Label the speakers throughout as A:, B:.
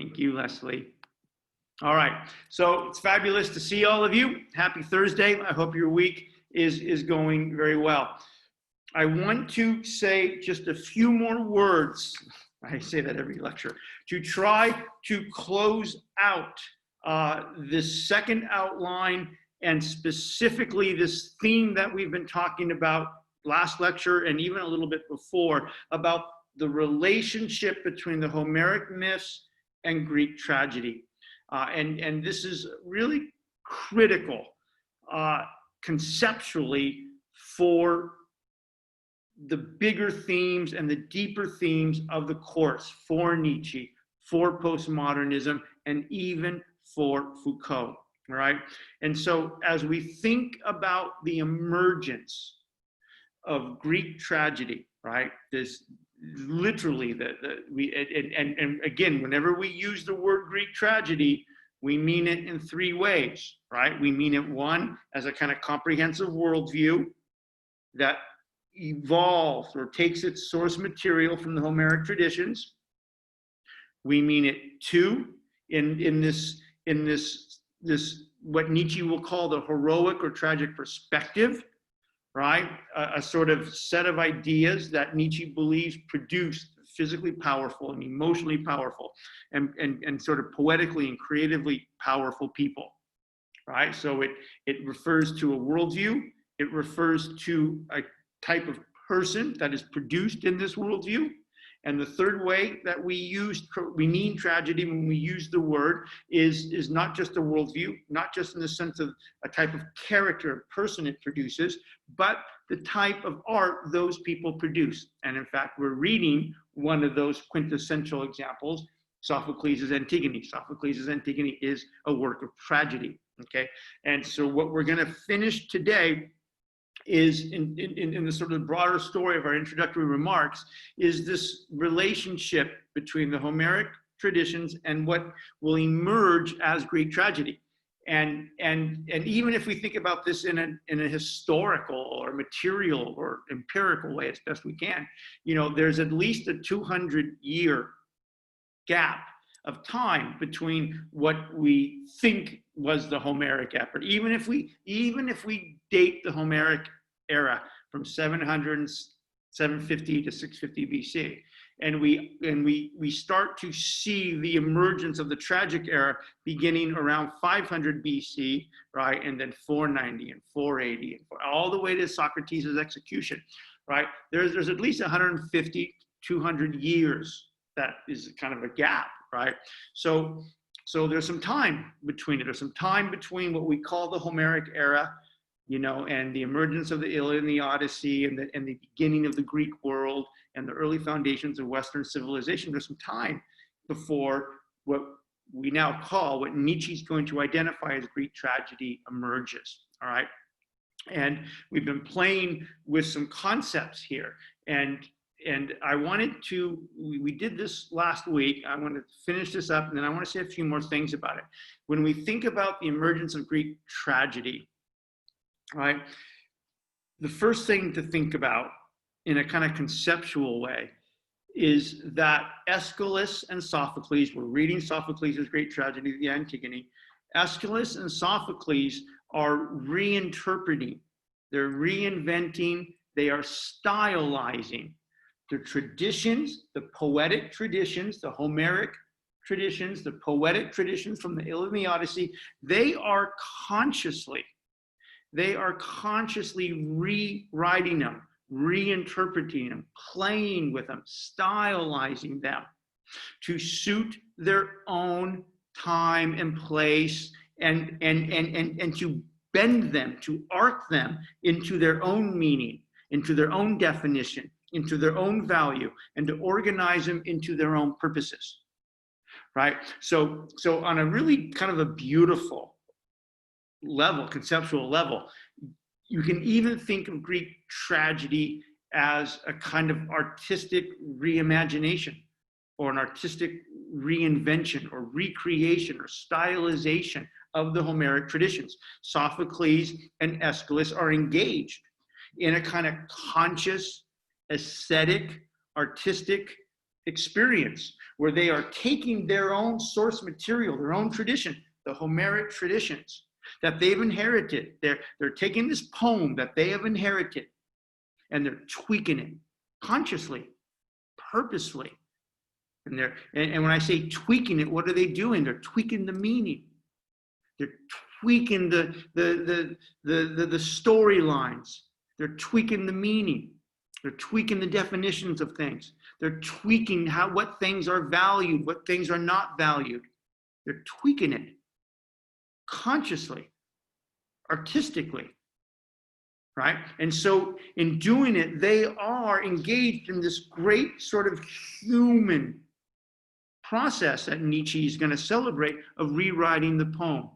A: Thank you, Leslie. All right, so it's fabulous to see all of you. Happy Thursday. I hope your week is going very well. I want to say just a few more words. I say that every lecture, to try to close out this second outline, and specifically this theme that we've been talking about last lecture and even a little bit before, about the relationship between the Homeric myths and Greek tragedy. And this is really critical conceptually for the bigger themes and the deeper themes of the course for Nietzsche, for postmodernism, and even for Foucault, all right? And so as we think about the emergence of Greek tragedy, right, this literally, and again, whenever we use the word Greek tragedy, we mean it in three ways, right? We mean it, one, as a kind of comprehensive worldview that evolves or takes its source material from the Homeric traditions. We mean it, two, in this what Nietzsche will call the heroic or tragic perspective, right? A sort of set of ideas that Nietzsche believes produce physically powerful and emotionally powerful and sort of poetically and creatively powerful people, right? So it refers to a worldview. It refers to a type of person that is produced in this worldview. And the third way that we mean tragedy when we use the word is not just a worldview, not just in the sense of a type of character, person it produces, but the type of art those people produce. And in fact, we're reading one of those quintessential examples, Sophocles' Antigone. Sophocles' Antigone is a work of tragedy, okay? And so what we're gonna finish today is in the sort of broader story of our introductory remarks, is this relationship between the Homeric traditions and what will emerge as Greek tragedy. And even if we think about this in a historical or material or empirical way as best we can, you know, there's at least a 200-year gap of time between what we think was the Homeric epic. Even if we date the Homeric era from 750 to 650 BC, and we start to see the emergence of the tragic era beginning around 500 BC, right, and then 490 and 480 and all the way to Socrates' execution, right? There's at least 150, 200 years that is kind of a gap, right? So there's some time between it. There's some time between what we call the Homeric era, you know, and the emergence of the Iliad and the Odyssey and the beginning of the Greek world and the early foundations of Western civilization. There's some time before what we now call, what Nietzsche's going to identify as Greek tragedy emerges, all right? And we've been playing with some concepts here. And I wanted to, we did this last week. I want to finish this up, and then I want to say a few more things about it. When we think about the emergence of Greek tragedy, right, the first thing to think about in a kind of conceptual way is that Aeschylus and Sophocles, we're reading Sophocles' great tragedy, the Antigone. Aeschylus and Sophocles are reinterpreting, they're reinventing, they are stylizing the traditions, the poetic traditions, the Homeric traditions, the poetic traditions from the Iliad and the Odyssey. They are consciously rewriting them, reinterpreting them, playing with them, stylizing them to suit their own time and place, and to bend them, to arc them into their own meaning, into their own definition, into their own value, and to organize them into their own purposes, right? So on a really kind of a beautiful level, conceptual level, you can even think of Greek tragedy as a kind of artistic reimagination, or an artistic reinvention or recreation or stylization of the Homeric traditions. Sophocles and Aeschylus are engaged in a kind of conscious, aesthetic, artistic experience where they are taking their own source material, their own tradition, the Homeric traditions that they've inherited. They're taking this poem that they have inherited and they're tweaking it consciously, purposely. And when I say tweaking it, what are they doing? They're tweaking the meaning. They're tweaking the storylines. They're tweaking the meaning. They're tweaking the definitions of things. They're tweaking what things are valued, what things are not valued. They're tweaking it consciously, artistically, right? And so in doing it, they are engaged in this great sort of human process that Nietzsche is going to celebrate of rewriting the poem,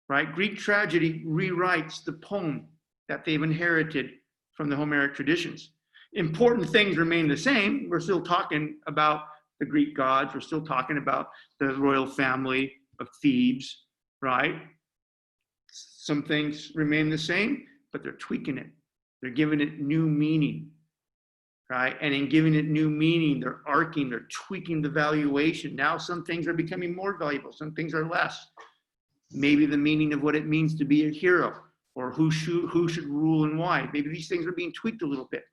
A: right? Greek tragedy rewrites the poem that they've inherited from the Homeric traditions. Important things remain the same. We're still talking about the Greek gods. We're still talking about the royal family of Thebes, right? Some things remain the same, but they're tweaking it. They're giving it new meaning, right? And in giving it new meaning, they're arcing, they're tweaking the valuation. Now some things are becoming more valuable, some things are less. Maybe the meaning of what it means to be a hero, or who should rule and why. Maybe these things are being tweaked a little bit,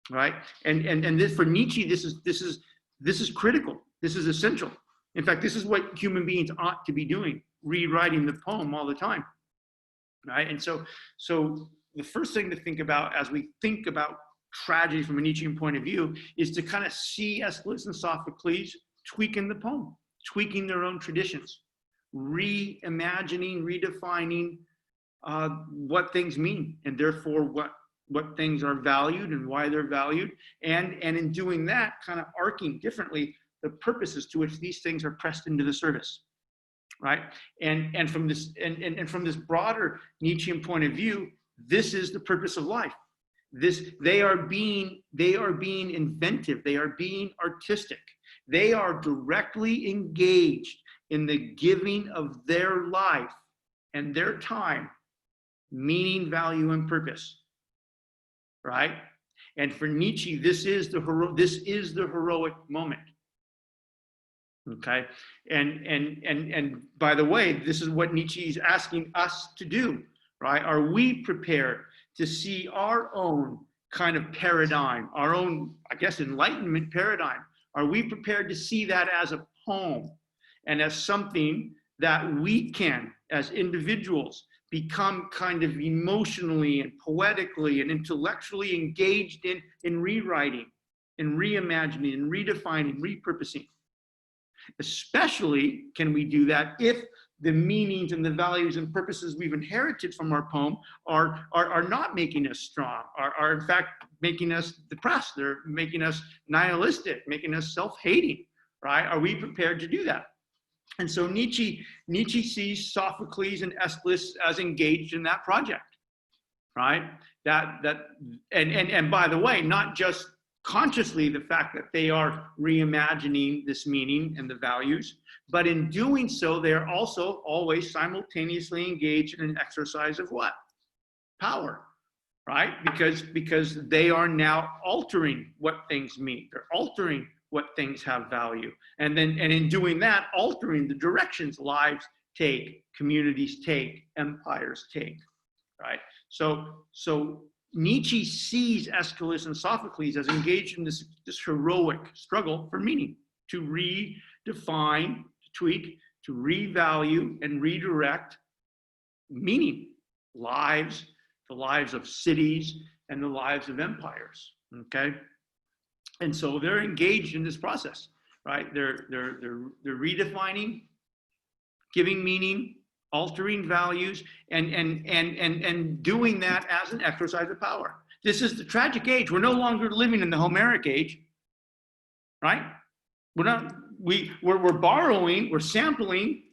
A: right? And this, for Nietzsche, this is critical. This is essential. In fact, this is what human beings ought to be doing, rewriting the poem all the time, right? And so the first thing to think about as we think about tragedy from a Nietzschean point of view is to kind of see Aeschylus and Sophocles tweaking the poem, tweaking their own traditions, reimagining, redefining what things mean, and therefore what things are valued and why they're valued, and in doing that, kind of arcing differently the purposes to which these things are pressed into the service, right? And from this broader Nietzschean point of view, this is the purpose of life. They are being inventive. They are being artistic. They are directly engaged in the giving of their life and their time meaning, value, and purpose, right? And for Nietzsche, this is the heroic moment. Okay, and by the way, this is what Nietzsche is asking us to do, right? Are we prepared to see our own kind of paradigm, our own, I guess, Enlightenment paradigm? Are we prepared to see that as a poem and as something that we can, as individuals, become kind of emotionally and poetically and intellectually engaged in rewriting, in reimagining, in redefining, repurposing? Especially can we do that if the meanings and the values and purposes we've inherited from our poem are not making us strong, are in fact making us depressed, they're making us nihilistic, making us self-hating, right? Are we prepared to do that? And so Nietzsche sees Sophocles and Aeschylus as engaged in that project, right? And by the way, not just consciously the fact that they are reimagining this meaning and the values, but in doing so, they're also always simultaneously engaged in an exercise of what? Power, right? Because they are now altering what things mean. They're altering what things have value. And in doing that, altering the directions lives take, communities take, empires take, right? So Nietzsche sees Aeschylus and Sophocles as engaged in this heroic struggle for meaning, to redefine, to tweak, to revalue and redirect meaning, lives, the lives of cities and the lives of empires, okay? And so they're engaged in this process, right? They're redefining, giving meaning, altering values, and doing that as an exercise of power. This is the tragic age. We're no longer living in the Homeric age, right? We're borrowing, we're sampling,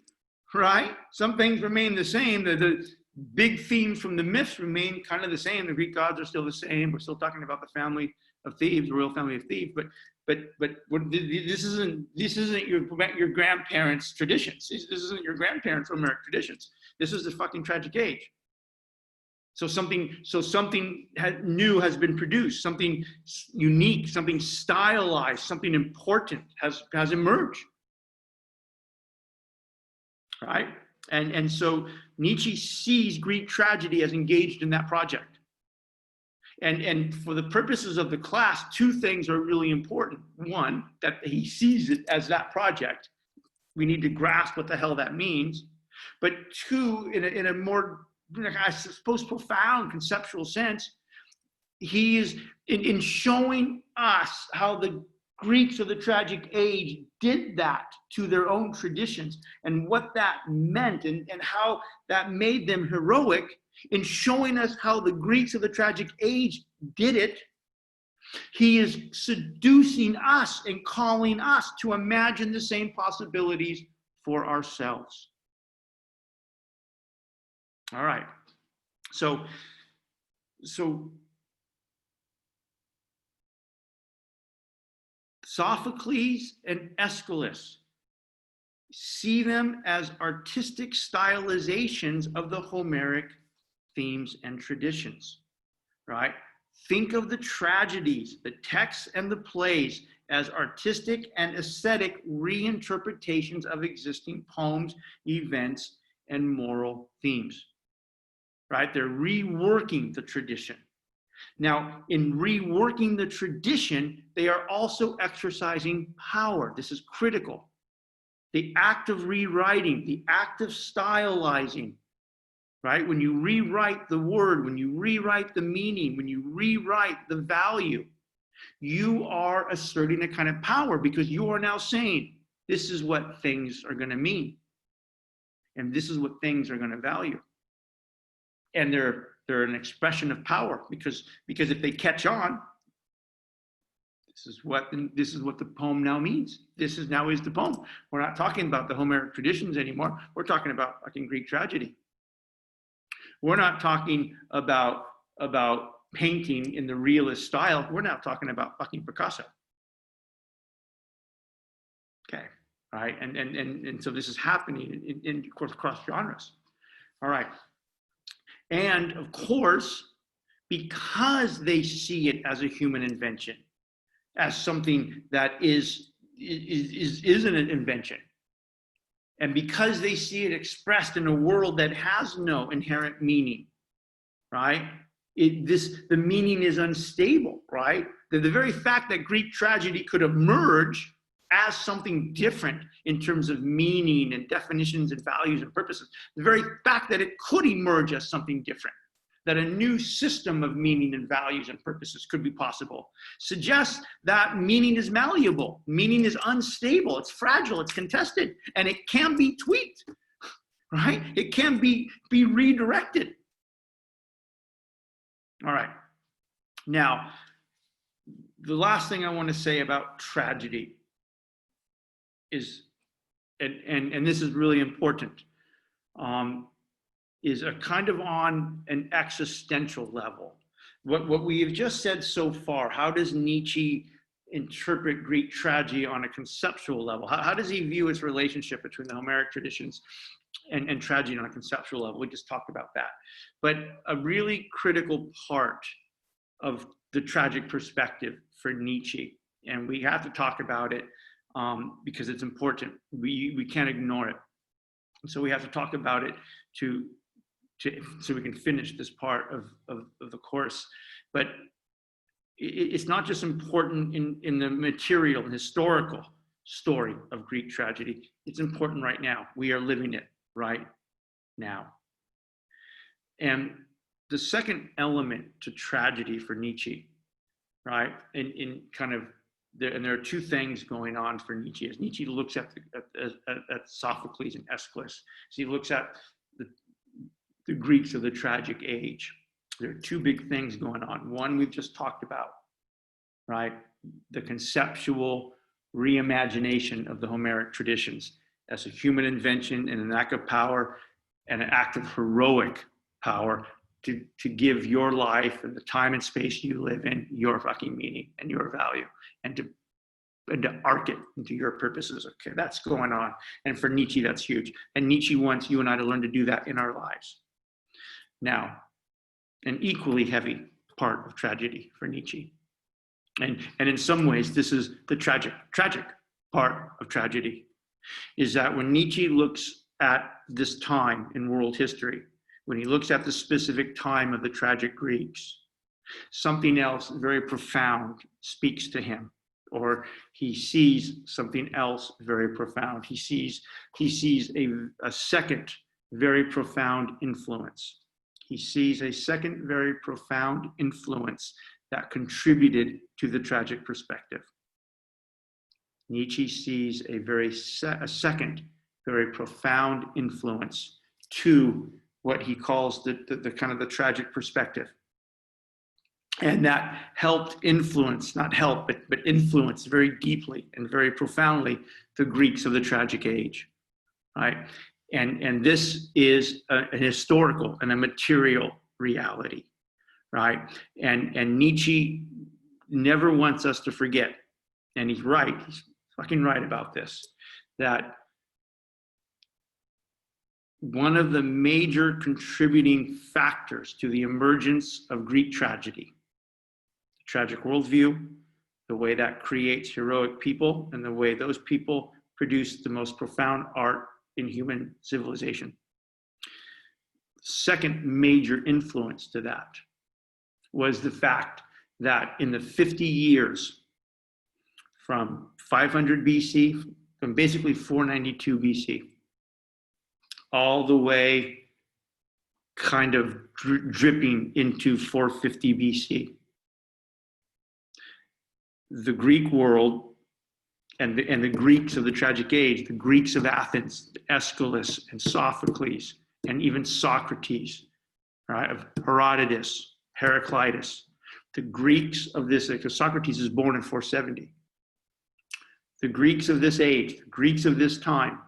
A: right? Some things remain the same. The big themes from the myths remain kind of the same. The Greek gods are still the same. We're still talking about the family of Thebes, the royal family of Thebes, but this isn't your grandparents' traditions. This isn't your grandparents' Homeric traditions. This is the fucking tragic age. So something new has been produced, something unique, something stylized, something important has emerged, right? And so Nietzsche sees Greek tragedy as engaged in that project. And for the purposes of the class, two things are really important. One, that he sees it as that project. We need to grasp what the hell that means. But two, in a more, I suppose, profound conceptual sense, he is in showing us how the Greeks of the tragic age did that to their own traditions and what that meant and how that made them heroic. In showing us how the Greeks of the tragic age did it, he is seducing us and calling us to imagine the same possibilities for ourselves. All right. So Sophocles and Aeschylus, see them as artistic stylizations of the Homeric themes and traditions, right? Think of the tragedies, the texts and the plays as artistic and aesthetic reinterpretations of existing poems, events, and moral themes, right? They're reworking the tradition. Now, in reworking the tradition, they are also exercising power. This is critical. The act of rewriting, the act of stylizing, right? When you rewrite the word, when you rewrite the meaning, when you rewrite the value, you are asserting a kind of power because you are now saying, this is what things are going to mean. And this is what things are going to value. And they're an expression of power because if they catch on, this is what the poem now means. This is the poem. We're not talking about the Homeric traditions anymore. We're talking about fucking Greek tragedy. We're not talking about painting in the realist style. We're not talking about fucking Picasso. Okay, all right, and so this is happening in cross genres. All right. And of course, because they see it as a human invention, as something that is an invention, and because they see it expressed in a world that has no inherent meaning, right? The meaning is unstable, right? The very fact that Greek tragedy could emerge as something different in terms of meaning and definitions and values and purposes, the very fact that it could emerge as something different, that a new system of meaning and values and purposes could be possible, suggests that meaning is malleable, meaning is unstable, it's fragile, it's contested, and it can be tweaked, right? It can be redirected. All right. Now, the last thing I want to say about tragedy is, and this is really important, is a kind of on an existential level. What we have just said so far, how does Nietzsche interpret Greek tragedy on a conceptual level? How does he view its relationship between the Homeric traditions and tragedy on a conceptual level? We just talked about that. But a really critical part of the tragic perspective for Nietzsche, and we have to talk about it because it's important. We can't ignore it. And so we have to talk about it so we can finish this part of the course. But it's not just important in the material and historical story of Greek tragedy. It's important right now. We are living it right now. And the second element to tragedy for Nietzsche, right, in kind of, and there are two things going on for Nietzsche. As Nietzsche looks at Sophocles and Aeschylus, so he looks at the Greeks of the tragic age. There are two big things going on. One we've just talked about, right? The conceptual reimagination of the Homeric traditions as a human invention and an act of power and an act of heroic power to give your life and the time and space you live in your fucking meaning and your value and to arc it into your purposes. Okay, that's going on. And for Nietzsche, that's huge. And Nietzsche wants you and I to learn to do that in our lives. Now, an equally heavy part of tragedy for Nietzsche. And in some ways, this is the tragic part of tragedy, is that when Nietzsche looks at this time in world history, when he looks at the specific time of the tragic Greeks, something else very profound speaks to him, or he sees something else very profound. He sees a second very profound influence. He sees a second very profound influence that contributed to the tragic perspective. Nietzsche sees a second very profound influence to what he calls the kind of the tragic perspective. And that helped influence, not help, but influence very deeply and very profoundly the Greeks of the tragic age, right? And this is a historical and a material reality, right? And Nietzsche never wants us to forget, and he's right, he's fucking right about this, that one of the major contributing factors to the emergence of Greek tragedy, the tragic worldview, the way that creates heroic people, and the way those people produce the most profound art in human civilization. Second major influence to that was the fact that in the 50 years from 500 BC, from basically 492 BC, all the way kind of dripping into 450 BC, the Greek world and the Greeks of the tragic age, the Greeks of Athens, Aeschylus and Sophocles, and even Socrates, right, of Herodotus, Heraclitus, the Greeks of this, because Socrates is born in 470. The Greeks of this age, the Greeks of this time,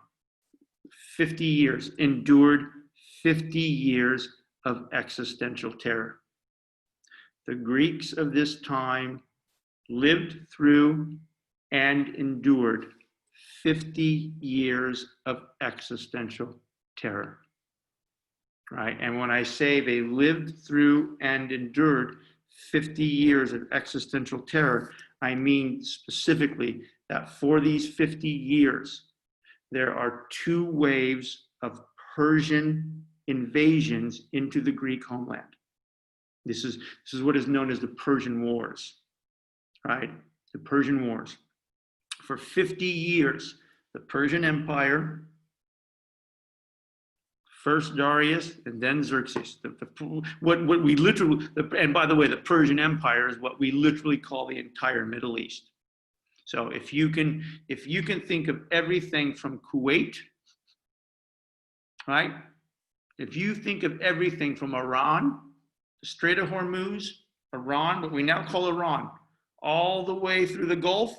A: 50 years, endured 50 years of existential terror. The Greeks of this time lived through and endured 50 years of existential terror, right? And when I say they lived through and endured 50 years of existential terror, I mean specifically that for these 50 years, there are two waves of Persian invasions into the Greek homeland. This is what is known as the Persian Wars, right? The Persian Wars. For 50 years, the Persian Empire, first Darius and then Xerxes. What we literally, and by the way, the Persian Empire is what we literally call the entire Middle East. So if you can think of everything from Kuwait, right? If you think of everything from Iran, the Strait of Hormuz, Iran, what we now call Iran, all the way through the Gulf,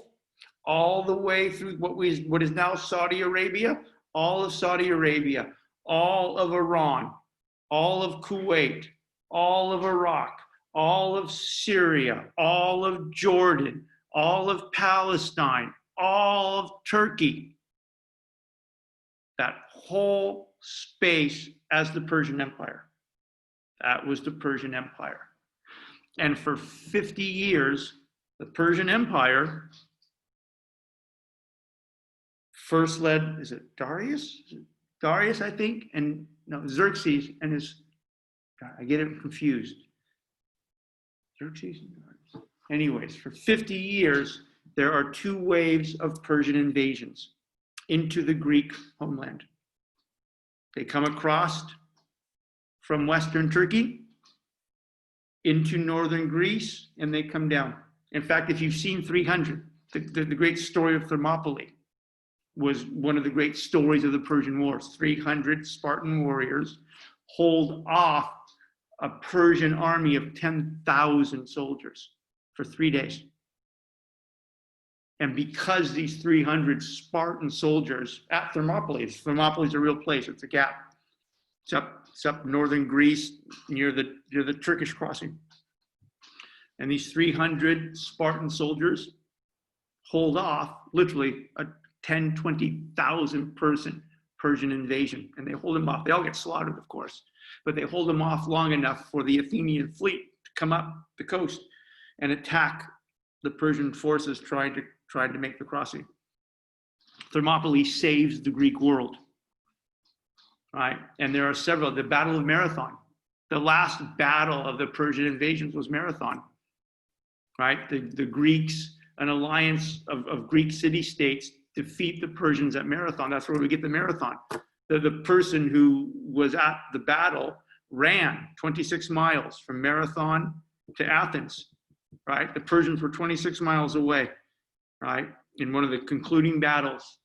A: all the way through what is now Saudi Arabia, all of Saudi Arabia, all of Iran, all of Kuwait, all of Iraq, all of Syria, all of Jordan, all of Palestine, all of Turkey. That whole space as the Persian Empire. That was the Persian Empire. And for 50 years, the Persian Empire first led, is it Darius? Darius, I think, and no, Xerxes and his, God, I get it confused. Xerxes and Darius. Anyways, for 50 years, there are two waves of Persian invasions into the Greek homeland. They come across from Western Turkey into northern Greece, and they come down. In fact, if you've seen 300, the great story of Thermopylae was one of the great stories of the Persian Wars. 300 Spartan warriors hold off a Persian army of 10,000 soldiers for 3 days. And because these 300 Spartan soldiers at Thermopylae is a real place, it's a gap. It's up northern Greece near the Turkish crossing. And these 300 Spartan soldiers hold off literally a 10, 20,000 person Persian invasion, and they hold them off. They all get slaughtered, of course, but they hold them off long enough for the Athenian fleet to come up the coast and attack the Persian forces trying to make the crossing. Thermopylae saves the Greek world, right? And there are several. The Battle of Marathon, the last battle of the Persian invasions was Marathon, right? The Greeks, an alliance of Greek city-states, defeat the Persians at Marathon. That's where we get the Marathon. The person who was at the battle ran 26 miles from Marathon to Athens, right? The Persians were 26 miles away, right? In one of the concluding battles,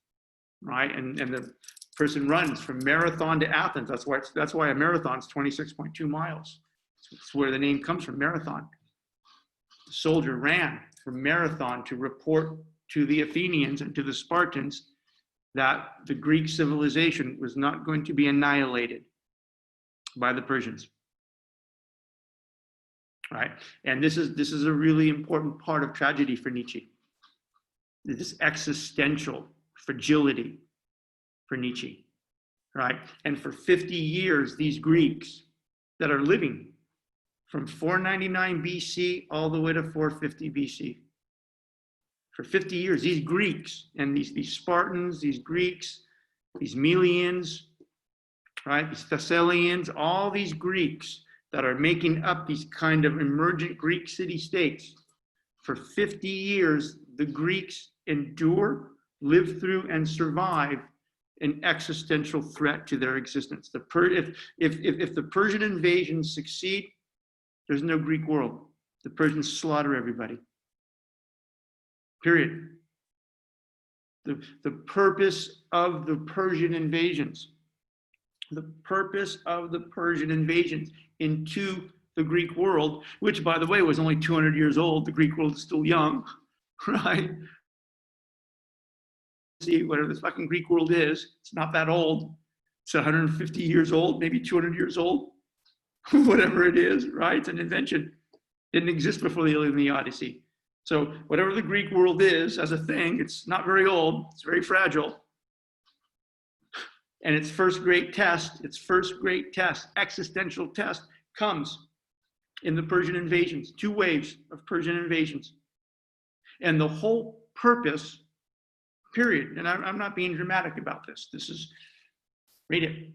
A: right? And the person runs from Marathon to Athens. That's why a marathon is 26.2 miles. It's where the name comes from, Marathon. The soldier ran from Marathon to report to the Athenians and to the Spartans that the Greek civilization was not going to be annihilated by the Persians, right? And this is a really important part of tragedy for Nietzsche. This existential fragility for Nietzsche, right? And for 50 years, these Greeks that are living from 499 BC all the way to 450 BC. For 50 years, these Greeks and these Spartans, these Greeks, these Melians, right, these Thessalians, all these Greeks that are making up these kind of emergent Greek city-states, for 50 years, the Greeks endure, live through, and survive an existential threat to their existence. If the Persian invasions succeed, there's no Greek world. The Persians slaughter everybody. Period. The purpose of the Persian invasions, into the Greek world, which, by the way, was only 200 years old. The Greek world is still young, right? See, whatever this fucking Greek world is, it's not that old. It's 150 years old, maybe 200 years old, whatever it is, right? It's an invention. Didn't exist before the Iliad and the Odyssey. So whatever the Greek world is as a thing, it's not very old, it's very fragile. And its first great test, existential test, comes in the Persian invasions, 2 waves of Persian invasions. And the whole purpose, period, and I'm not being dramatic about this. This is, read it.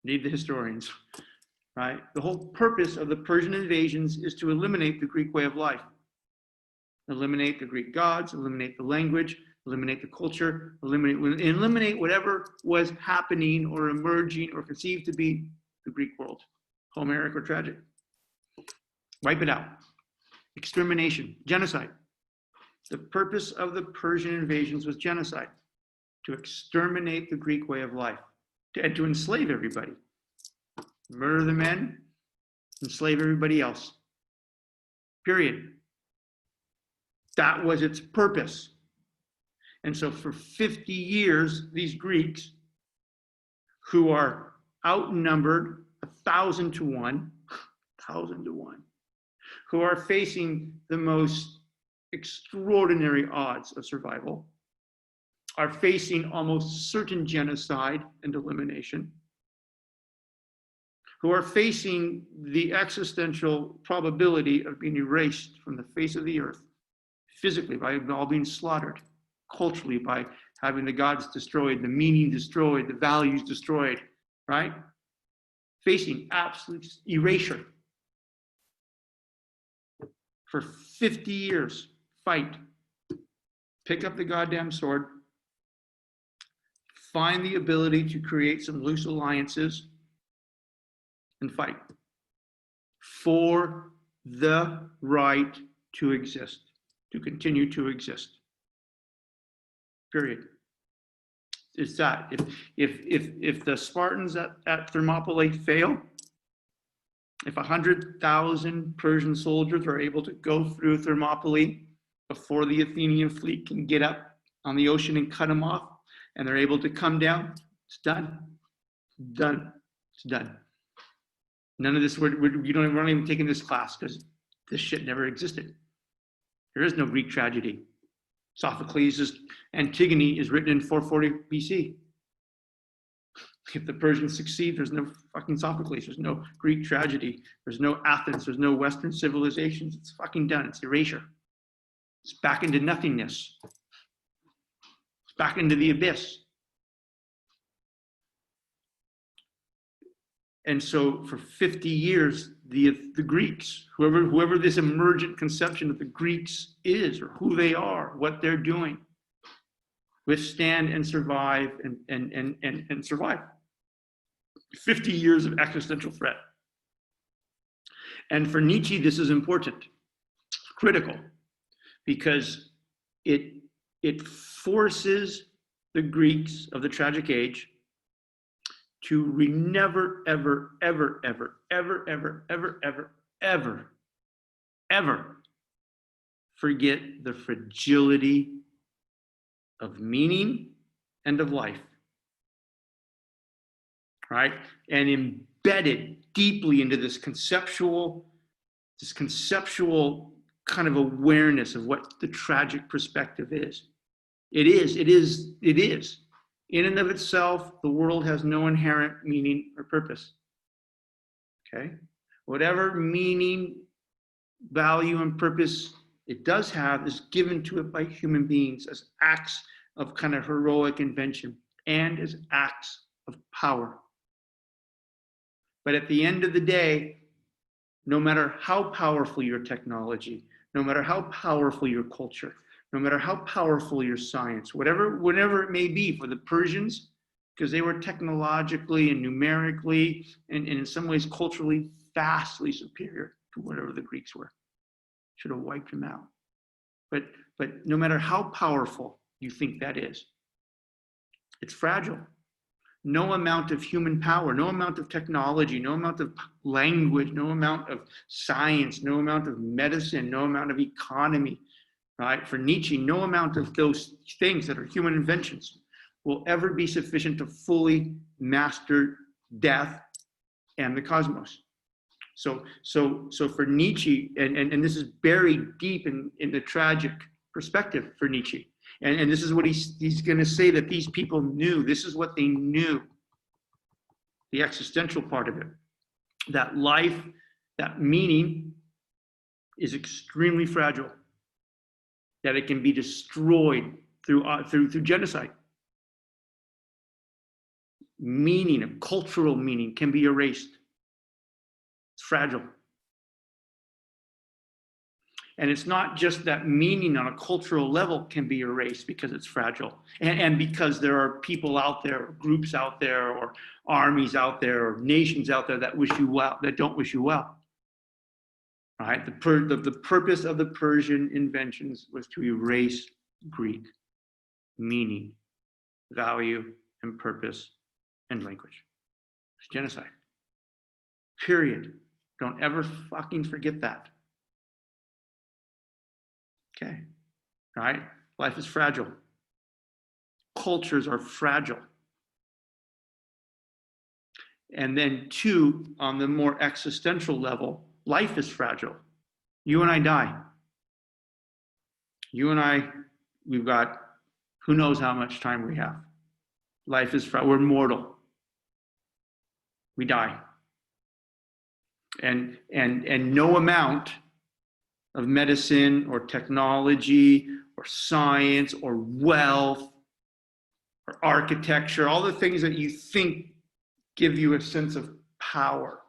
A: Read the historians, right? The whole purpose of the Persian invasions is to eliminate the Greek way of life. Eliminate the Greek gods, eliminate the language, eliminate the culture, eliminate whatever was happening or emerging or conceived to be the Greek world, Homeric or tragic. Wipe it out. Extermination, genocide. The purpose of the Persian invasions was genocide, to exterminate the Greek way of life, and to enslave everybody. Murder the men, enslave everybody else. Period. That was its purpose. And so for 50 years, these Greeks, who are outnumbered 1,000 to 1, who are facing the most extraordinary odds of survival, are facing almost certain genocide and elimination, who are facing the existential probability of being erased from the face of the earth, physically by all being slaughtered, culturally by having the gods destroyed, the meaning destroyed, the values destroyed, right? Facing absolute erasure. For 50 years, fight. Pick up the goddamn sword. Find the ability to create some loose alliances and fight for the right to exist, to continue to exist. Period. It's that. If the Spartans at Thermopylae fail, if 100,000 Persian soldiers are able to go through Thermopylae before the Athenian fleet can get up on the ocean and cut them off, and they're able to come down, it's done. Done. It's done. None of this, we're not even taking this class because this shit never existed. There is no Greek tragedy. Sophocles' Antigone is written in 440 BC. If the Persians succeed, there's no fucking Sophocles, there's no Greek tragedy, there's no Athens, there's no Western civilizations. It's fucking done. It's erasure. It's back into nothingness. It's back into the abyss. And so for 50 years, the Greeks, whoever this emergent conception of the Greeks is, or who they are, what they're doing, withstand and survive and survive. 50 years of existential threat. And for Nietzsche, this is important, critical, because it forces the Greeks of the tragic age to never, ever, ever, ever, ever, ever, ever, ever, ever, ever forget the fragility of meaning and of life, right? And embedded deeply into this conceptual kind of awareness of what the tragic perspective is. It is. In and of itself, the world has no inherent meaning or purpose. Okay? Whatever meaning, value, and purpose it does have is given to it by human beings as acts of kind of heroic invention and as acts of power. But at the end of the day, no matter how powerful your technology, no matter how powerful your culture, no matter how powerful your science, whatever it may be for the Persians, because they were technologically and numerically and in some ways culturally vastly superior to whatever the Greeks were. Should have wiped them out. But no matter how powerful you think that is, it's fragile. No amount of human power, no amount of technology, no amount of language, no amount of science, no amount of medicine, no amount of economy, right? For Nietzsche, no amount of those things that are human inventions will ever be sufficient to fully master death and the cosmos. So for Nietzsche, and this is buried deep in the tragic perspective for Nietzsche. And this is what he's going to say that these people knew. This is what they knew. The existential part of it. That life, that meaning is extremely fragile. That it can be destroyed through genocide. Meaning, a cultural meaning, can be erased. It's fragile. And it's not just that meaning on a cultural level can be erased because it's fragile. And because there are people out there, or groups out there, or armies out there, or nations out there that wish you well, that don't wish you well. Right? The purpose of the Persian inventions was to erase Greek meaning, value, and purpose, and language. It's genocide. Period. Don't ever fucking forget that. Okay, right? Life is fragile. Cultures are fragile. And then two, on the more existential level, life is fragile. You and I die. You and I, we've got who knows how much time we have. Life is fragile. We're mortal. We die. And no amount of medicine or technology or science or wealth or architecture, all the things that you think give you a sense of power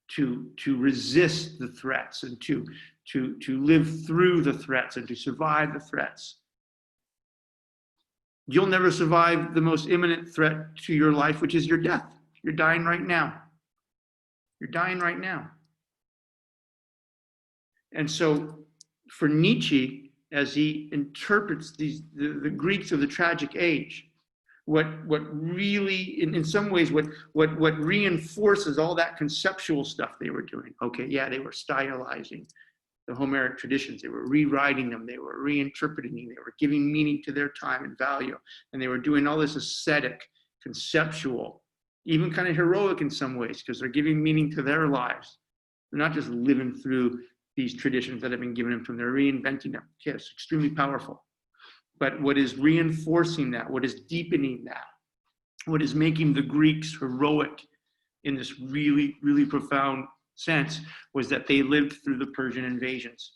A: to resist the threats and to live through the threats and to survive the threats. You'll never survive the most imminent threat to your life, which is your death. You're dying right now. You're dying right now. And so for Nietzsche, as he interprets the Greeks of the tragic age, what really, in some ways, what reinforces all that conceptual stuff they were doing. Okay, yeah, they were stylizing the Homeric traditions. They were rewriting them. They were reinterpreting them. They were giving meaning to their time and value. And they were doing all this aesthetic, conceptual, even kind of heroic in some ways, because they're giving meaning to their lives. They're not just living through these traditions that have been given them from them. They're reinventing them. Yes, extremely powerful. But what is reinforcing that, what is deepening that, what is making the Greeks heroic in this really, really profound sense was that they lived through the Persian invasions.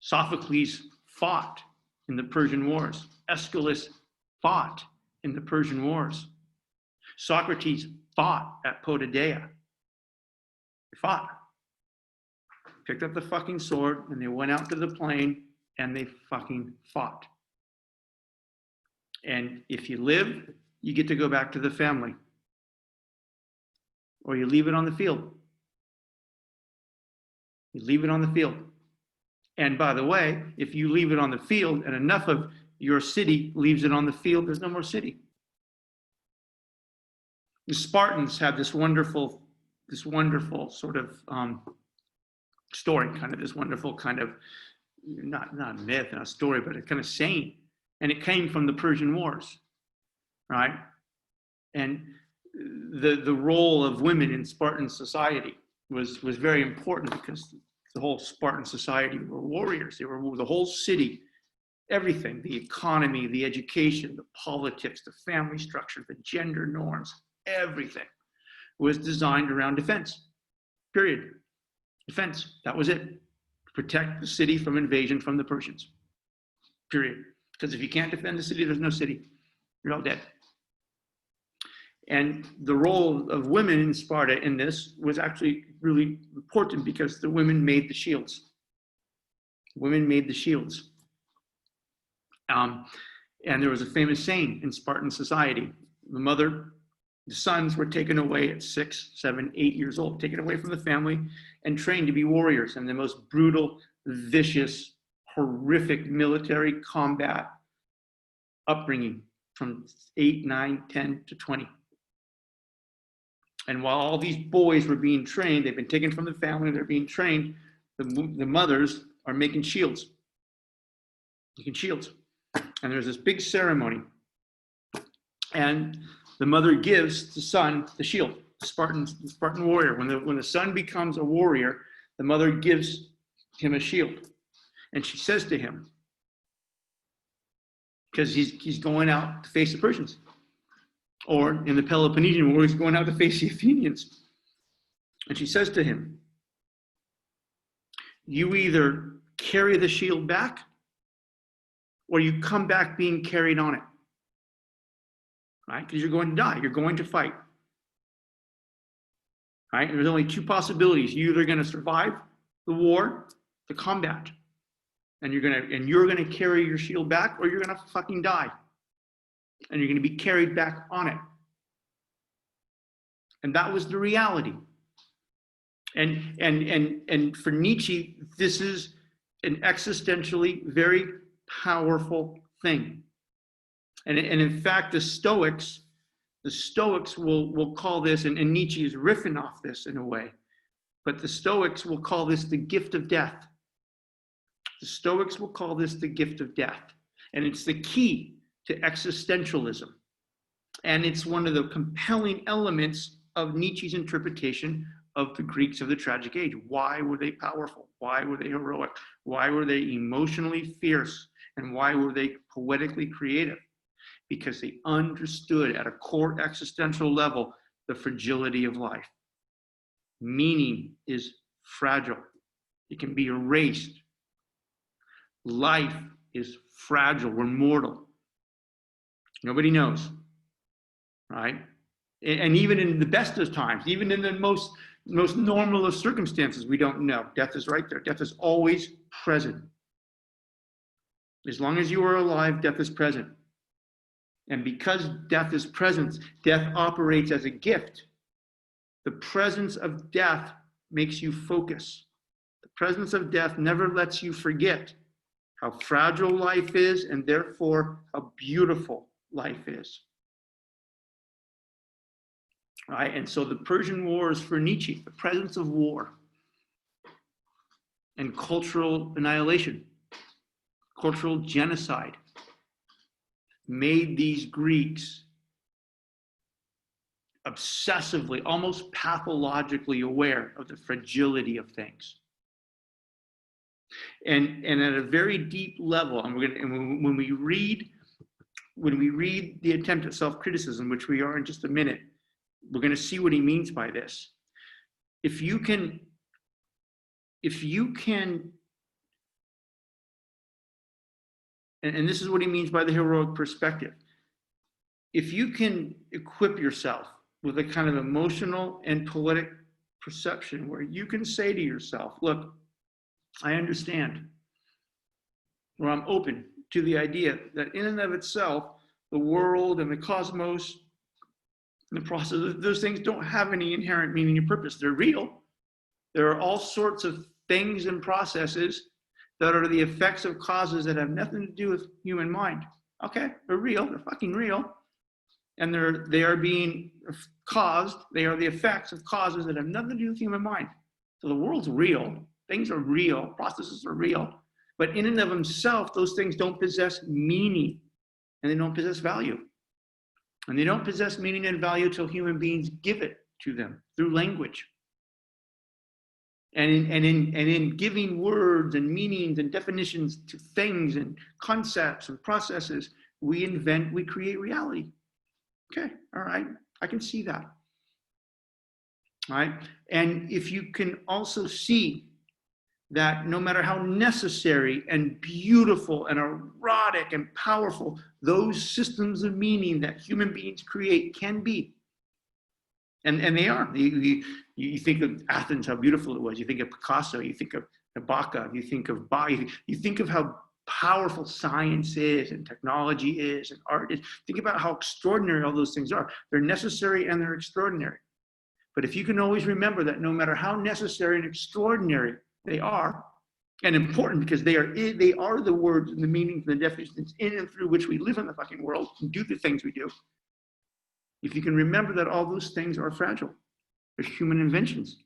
A: Sophocles fought in the Persian Wars. Aeschylus fought in the Persian Wars. Socrates fought at Potidaea. They fought. Picked up the fucking sword and they went out to the plain and they fucking fought. And if you live, you get to go back to the family. Or you leave it on the field. You leave it on the field. And by the way, if you leave it on the field and enough of your city leaves it on the field, there's no more city. The Spartans had this wonderful sort of story, kind of this wonderful kind of, not a myth, not a story, but a kind of saying. And it came from the Persian Wars, right? And the role of women in Spartan society was very important because the whole Spartan society were warriors. They were the whole city, everything, the economy, the education, the politics, the family structure, the gender norms, everything was designed around defense, period. Defense, that was it. Protect the city from invasion from the Persians, period. Because if you can't defend the city, there's no city. You're all dead. And the role of women in Sparta in this was actually really important because the women made the shields. Women made the shields. And there was a famous saying in Spartan society. The sons were taken away at 6, 7, 8 years old, taken away from the family and trained to be warriors in the most brutal, vicious, horrific military combat upbringing from 8, 9, 10 to 20. And while all these boys were being trained, they've been taken from the family, they're being trained, the mothers are making shields. Making shields. And there's this big ceremony. And the mother gives the son the shield, the Spartan warrior. When the son becomes a warrior, the mother gives him a shield. And she says to him, because he's going out to face the Persians. Or in the Peloponnesian War, he's going out to face the Athenians. And she says to him, you either carry the shield back or you come back being carried on it. Right? Because you're going to die. You're going to fight. Right? And there's only two possibilities. You're either going to survive the war, the combat, and you're going to carry your shield back, or you're going to fucking die. And you're going to be carried back on it. And that was the reality. And for Nietzsche, this is an existentially very powerful thing. And in fact, the Stoics will call this, and Nietzsche is riffing off this in a way, but the Stoics will call this the gift of death. The Stoics will call this the gift of death. And it's the key to existentialism. And it's one of the compelling elements of Nietzsche's interpretation of the Greeks of the tragic age. Why were they powerful? Why were they heroic? Why were they emotionally fierce? And why were they poetically creative? Because they understood at a core existential level the fragility of life. Meaning is fragile. It can be erased. Life is fragile. We're mortal. Nobody knows, right? And even in the best of times, even in the most normal of circumstances, we don't know. Death is right there. Death is always present. As long as you are alive, death is present. And because death is present, death operates as a gift. The presence of death makes you focus. The presence of death never lets you forget how fragile life is and therefore how beautiful life is. Right? And so the Persian Wars for Nietzsche, the presence of war and cultural annihilation, cultural genocide, made these Greeks obsessively, almost pathologically aware of the fragility of things. And at a very deep level, when we read when we read the attempt at self-criticism, which we are in just a minute, we're going to see what he means by this. If you can, and this is what he means by the heroic perspective. If you can equip yourself with a kind of emotional and poetic perception where you can say to yourself, look, I understand, or I'm open to the idea that in and of itself, the world and the cosmos and the process, those things don't have any inherent meaning or purpose. They're real. There are all sorts of things and processes that are the effects of causes that have nothing to do with human mind. Okay, they're real, they're fucking real. And they are being caused, they are the effects of causes that have nothing to do with human mind. So the world's real, things are real, processes are real. But in and of themselves, those things don't possess meaning and they don't possess value. And they don't possess meaning and value until human beings give it to them through language. And in giving words and meanings and definitions to things and concepts and processes, we create reality. Okay, all right, I can see that. All right, and if you can also see that no matter how necessary and beautiful and erotic and powerful those systems of meaning that human beings create can be, and they are. You think of Athens, how beautiful it was. You think of Picasso, you think of Nabokov, you think of Bach, you think of how powerful science is and technology is and art is. Think about how extraordinary all those things are. They're necessary and they're extraordinary. But if you can always remember that no matter how necessary and extraordinary they are, and important because they are the words and the meanings and the definitions in and through which we live in the fucking world and do the things we do. If you can remember that all those things are fragile, they're human inventions.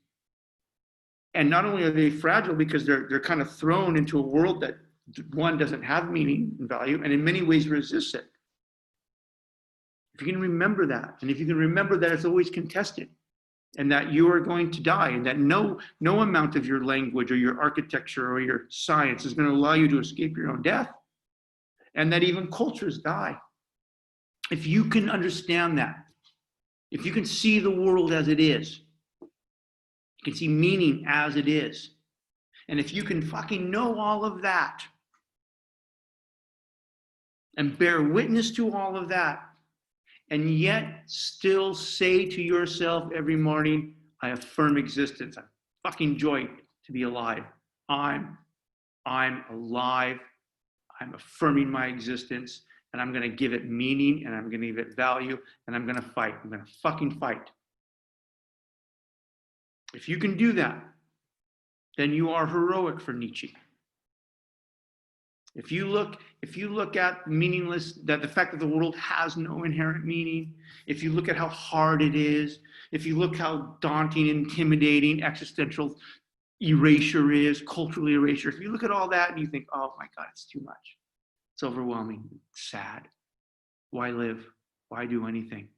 A: And not only are they fragile because they're kind of thrown into a world that, one, doesn't have meaning and value, and in many ways resists it. If you can remember that, and if you can remember that it's always contested, and that you are going to die, and that no amount of your language or your architecture or your science is going to allow you to escape your own death, and that even cultures die. If you can understand that, if you can see the world as it is, you can see meaning as it is, and if you can fucking know all of that and bear witness to all of that, and yet still say to yourself every morning, I affirm existence. I'm fucking joy to be alive. I'm alive. I'm affirming my existence, and I'm going to give it meaning, and I'm going to give it value, and I'm going to fight. I'm going to fucking fight. If you can do that, then you are heroic for Nietzsche. If you look at meaningless, that the fact that the world has no inherent meaning, if you look at how hard it is, if you look how daunting, intimidating, existential erasure is, cultural erasure, if you look at all that and you think, oh my God, it's too much. It's overwhelming, it's sad. Why live? Why do anything?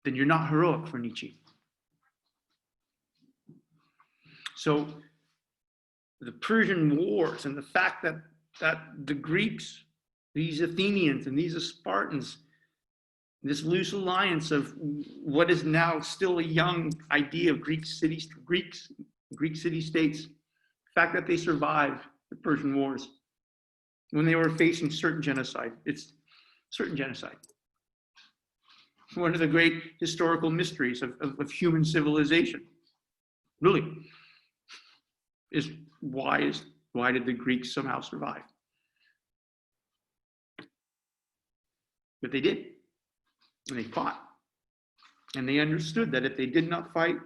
A: Then you're not heroic for Nietzsche. So the Persian Wars and the fact that the Greeks, these Athenians and these Spartans, this loose alliance of what is now still a young idea of Greek city-states, the fact that they survived the Persian Wars when they were facing certain genocide. It's certain genocide. One of the great historical mysteries of human civilization, really, is why did the Greeks somehow survive? But they did, and they fought, and they understood that if they did not fight,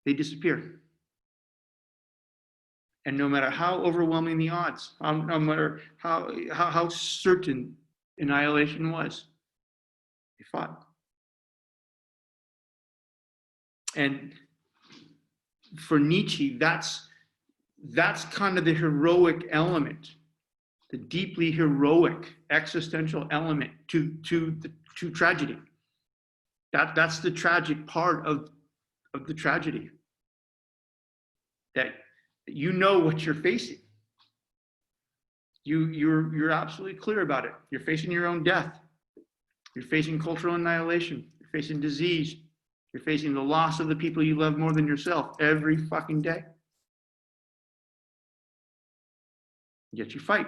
A: they disappeared. And no matter how overwhelming the odds, no matter how certain annihilation was, they fought. And for Nietzsche, that's kind of the heroic element, the deeply heroic existential element to tragedy. That's the tragic part of the tragedy. That you know what you're facing. You're absolutely clear about it. You're facing your own death. You're facing cultural annihilation. You're facing disease. You're facing the loss of the people you love more than yourself every fucking day. Yet you fight.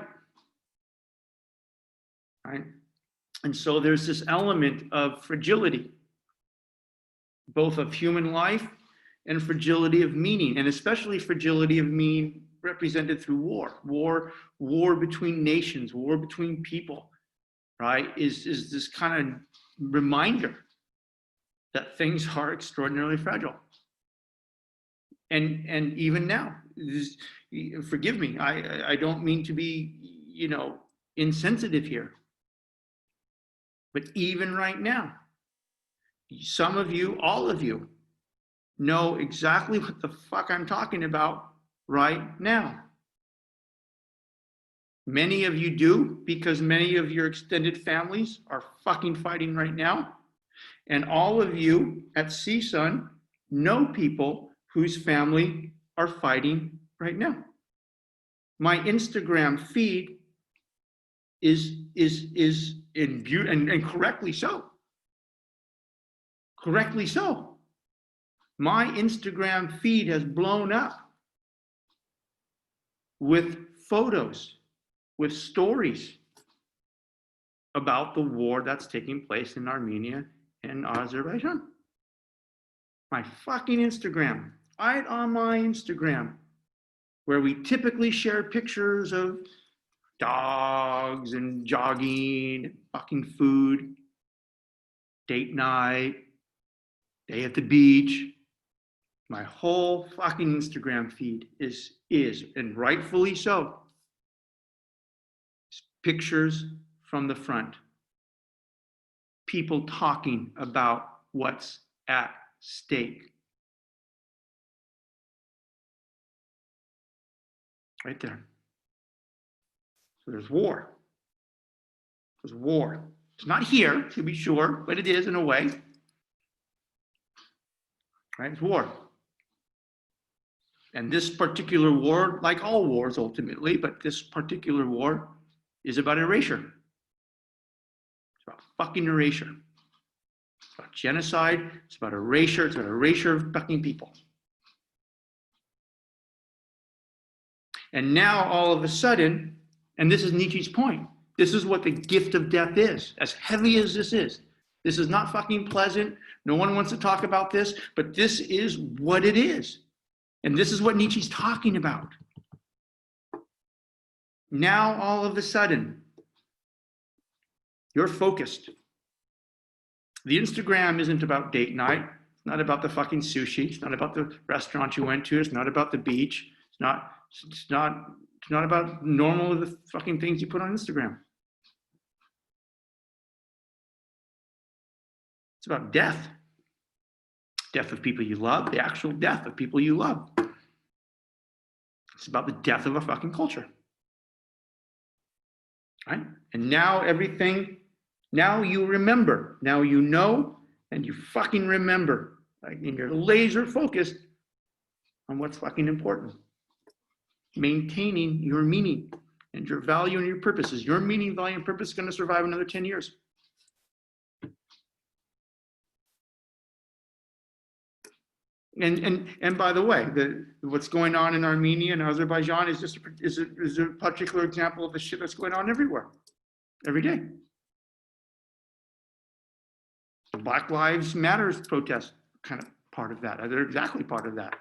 A: Right? And so there's this element of fragility, both of human life and fragility of meaning, and especially fragility of meaning represented through war between nations, war between people, right? Is this kind of reminder that things are extraordinarily fragile. And even now, forgive me, I don't mean to be, insensitive here. But even right now, some of you, all of you, know exactly what the fuck I'm talking about right now. Many of you do, because many of your extended families are fucking fighting right now. And all of you at CSUN know people whose family are fighting right now. My Instagram feed is in beauty, and correctly so. Correctly so. My Instagram feed has blown up with photos, with stories about the war that's taking place in Armenia and Azerbaijan. My fucking Instagram, right on my Instagram, where we typically share pictures of dogs and jogging, and fucking food, date night, day at the beach. My whole fucking Instagram feed is, and rightfully so, pictures from the front. People talking about what's at stake. Right there. So there's war. There's war. It's not here, to be sure, but it is in a way. Right? It's war. And this particular war, like all wars ultimately, but this particular war is about erasure. It's about fucking erasure. It's about genocide. It's about erasure. It's about erasure of fucking people. And now all of a sudden, and this is Nietzsche's point, this is what the gift of death is, as heavy as this is. This is not fucking pleasant. No one wants to talk about this, but this is what it is. And this is what Nietzsche's talking about. Now, all of a sudden, you're focused. The Instagram isn't about date night. It's not about the fucking sushi. It's not about the restaurant you went to. It's not about the beach. It's not about normal of the fucking things you put on Instagram. It's about death. Death of people you love, the actual death of people you love. It's about the death of a fucking culture. Right? And now everything, now you remember, now you know, and you fucking remember. Right? And you're laser focused on what's fucking important. Maintaining your meaning and your value and your purposes. Your meaning, value, and purpose is going to survive another 10 years. And by the way, what's going on in Armenia and Azerbaijan is just is a particular example of the shit that's going on everywhere, every day. The Black Lives Matters protest, kind of part of that. They're exactly part of that.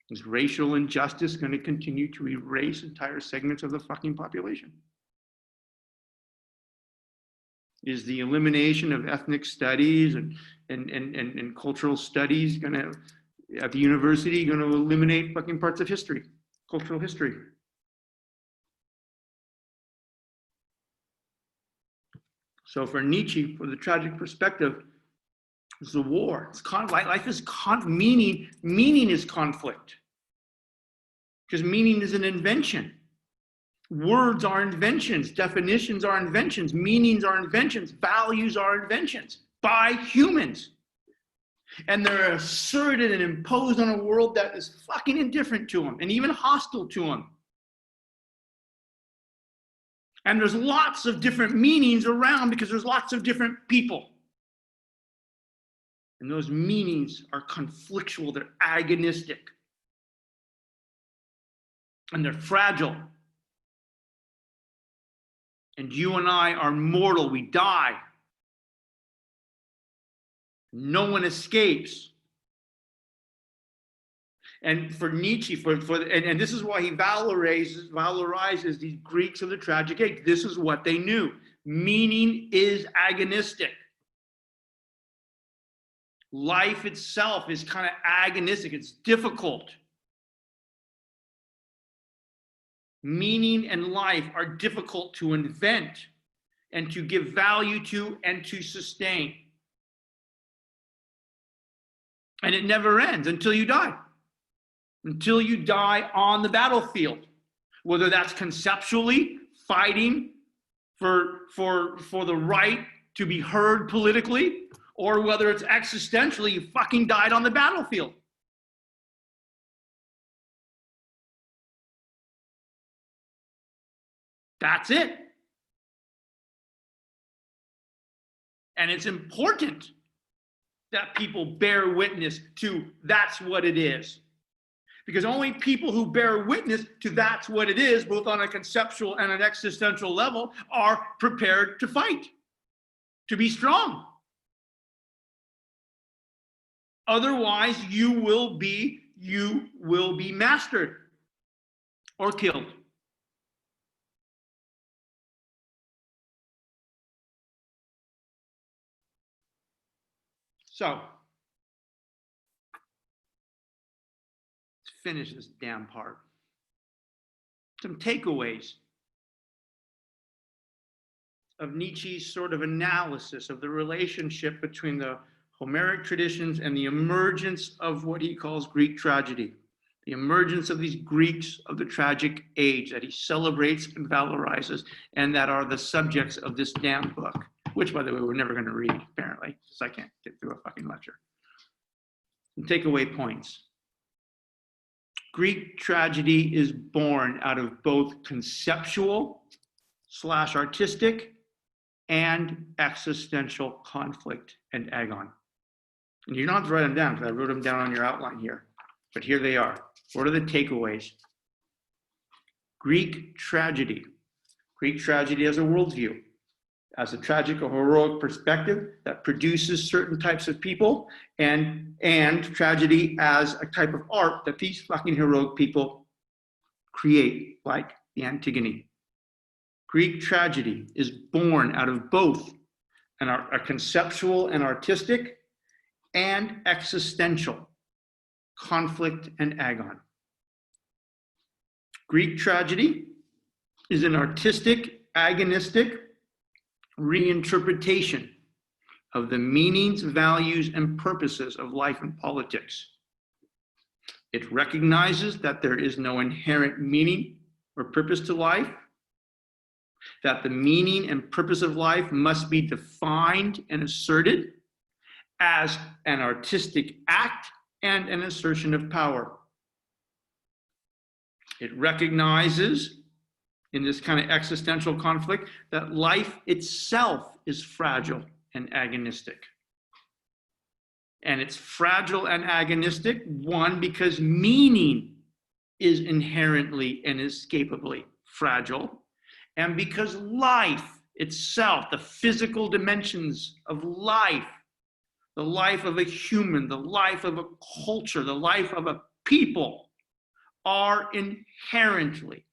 A: Is racial injustice going to continue to erase entire segments of the fucking population? Is the elimination of ethnic studies and cultural studies going to, at the university, going to eliminate fucking parts of history, cultural history? So for Nietzsche, for the tragic perspective, it's a war. It's life is meaning. Meaning is conflict. Because meaning is an invention. Words are inventions. Definitions are inventions. Meanings are inventions. Values are inventions by humans. And they're asserted and imposed on a world that is fucking indifferent to them and even hostile to them. And there's lots of different meanings around because there's lots of different people. And those meanings are conflictual, they're agonistic. And they're fragile. And you and I are mortal, we die. No one escapes. And for Nietzsche, and this is why he valorizes these Greeks of the tragic age. This is what they knew. Meaning is agonistic. Life itself is kind of agonistic. It's difficult. Meaning and life are difficult to invent and to give value to and to sustain. And it never ends until you die. Until you die on the battlefield, whether that's conceptually fighting for the right to be heard politically, or whether it's existentially, you fucking died on the battlefield. That's it. And it's important that people bear witness to that's what it is. Because only people who bear witness to that's what it is, both on a conceptual and an existential level, are prepared to fight, to be strong. Otherwise, you will be mastered or killed. So, finish this damn part. Some takeaways of Nietzsche's sort of analysis of the relationship between the Homeric traditions and the emergence of what he calls Greek tragedy, the emergence of these Greeks of the tragic age that he celebrates and valorizes, and that are the subjects of this damn book, which, by the way, we're never going to read, apparently, because I can't get through a fucking lecture. Some takeaway points. Greek tragedy is born out of both conceptual / artistic and existential conflict and agon. And you don't have to write them down because I wrote them down on your outline here. But here they are. What are the takeaways? Greek tragedy. Greek tragedy as a worldview, as a tragic or heroic perspective that produces certain types of people, and tragedy as a type of art that these fucking heroic people create, like the Antigone. Greek tragedy is born out of both a conceptual and artistic and existential conflict and agon. Greek tragedy is an artistic, agonistic reinterpretation of the meanings, values, and purposes of life and politics. It recognizes that there is no inherent meaning or purpose to life, that the meaning and purpose of life must be defined and asserted as an artistic act and an assertion of power. It recognizes, in this kind of existential conflict, that life itself is fragile and agonistic. And it's fragile and agonistic, one, because meaning is inherently and inescapably fragile, and because life itself, the physical dimensions of life, the life of a human, the life of a culture, the life of a people, are inherently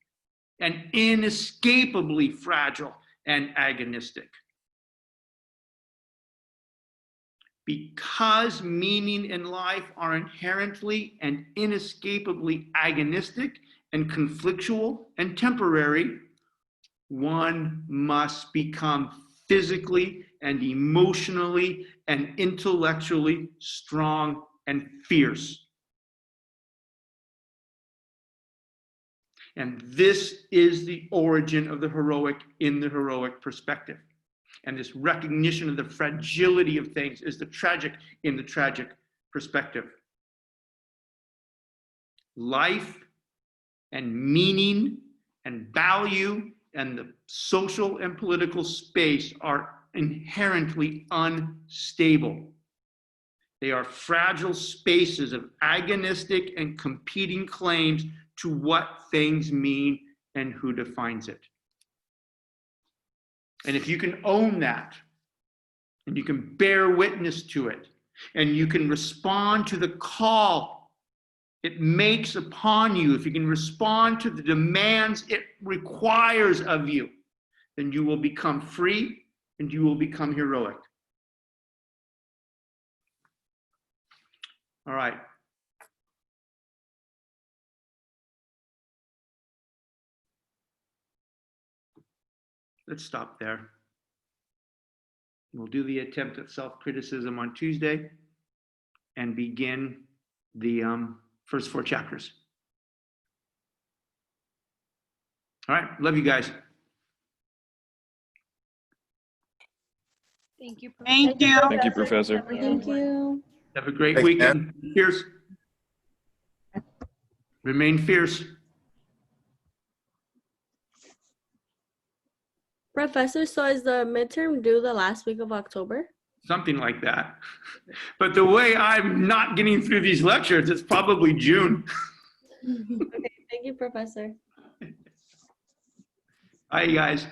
A: and inescapably fragile and agonistic. Because meaning and life are inherently and inescapably agonistic and conflictual and temporary, one must become physically and emotionally and intellectually strong and fierce. And this is the origin of the heroic in the heroic perspective. And this recognition of the fragility of things is the tragic in the tragic perspective. Life and meaning and value and the social and political space are inherently unstable. They are fragile spaces of agonistic and competing claims to what things mean and who defines it. And if you can own that, and you can bear witness to it, and you can respond to the call it makes upon you, if you can respond to the demands it requires of you, then you will become free and you will become heroic. All right. Let's stop there. We'll do the attempt at self-criticism on Tuesday and begin the first 4 chapters. All right, love you guys.
B: Thank you.
C: Thank you.
D: Thank you, Professor.
E: Thank you.
A: Have a great
F: Thanks,
A: weekend. Fierce. Remain fierce.
E: Professor, so is the midterm due the last week of October?
A: Something like that. But the way I'm not getting through these lectures, it's probably June.
E: Okay, thank you, Professor.
A: Hi, guys.